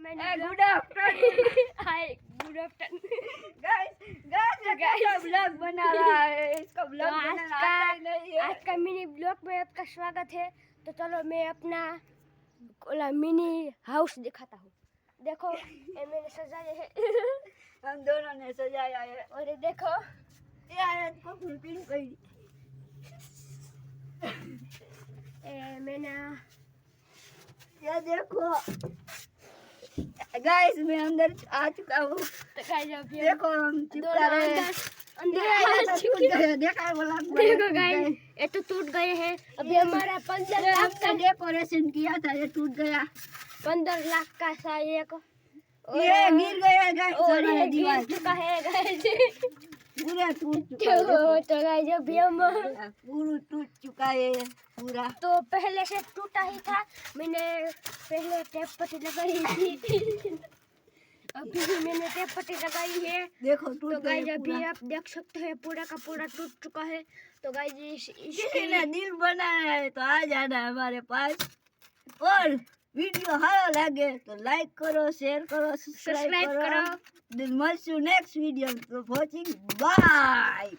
Good afternoon. Hi good afternoon guys blog बना रहा है, इसका ब्लॉग बनाना आता ही नहीं है। आज का मिनी ब्लॉग में आपका स्वागत है। तो चलो मैं अपना मिनी हाउस दिखाता हूँ। देखो ये मैंने सजाया है। हम दोनों ने सजाया है और ये देखो ये आयत को फुलपिन गई। मैंने ये देखो गाइस मैं अंदर आ चुका हूँ। तो गाइस अभी देखो हम चिपका रहे हैं। अंदर ये टूट गए, देखा बोला देखो गाइस ये तो टूट गए हैं। अभी हमारा 15 लाख का डेकोरेशन किया था, ये टूट गया। 15 लाख का सा एक ये गिर गया गाइस, और ये दीवार गिर चुका है गाइस। पूरा टूट चुका है। तो गाइस अभी हम पूरा टूट चुका है पूरा। तो पहले से टूटा ही था। मैंने पहले टेप पट्टी लगाई थी। अभी भी मैंने टेप पट्टी लगाई है। देखो टूट तो गया गाइस अभी पूरा। आप देख सकते हैं पूरा का पूरा टूट चुका है। तो गाइस किसी ने दिल बनाया है तो आ जाना हमारे पास। और वीडियो अच्छा लगे तो लाइक करो, शेयर करो, सब्सक्राइब करो। Then see you next video. So watching. Bye.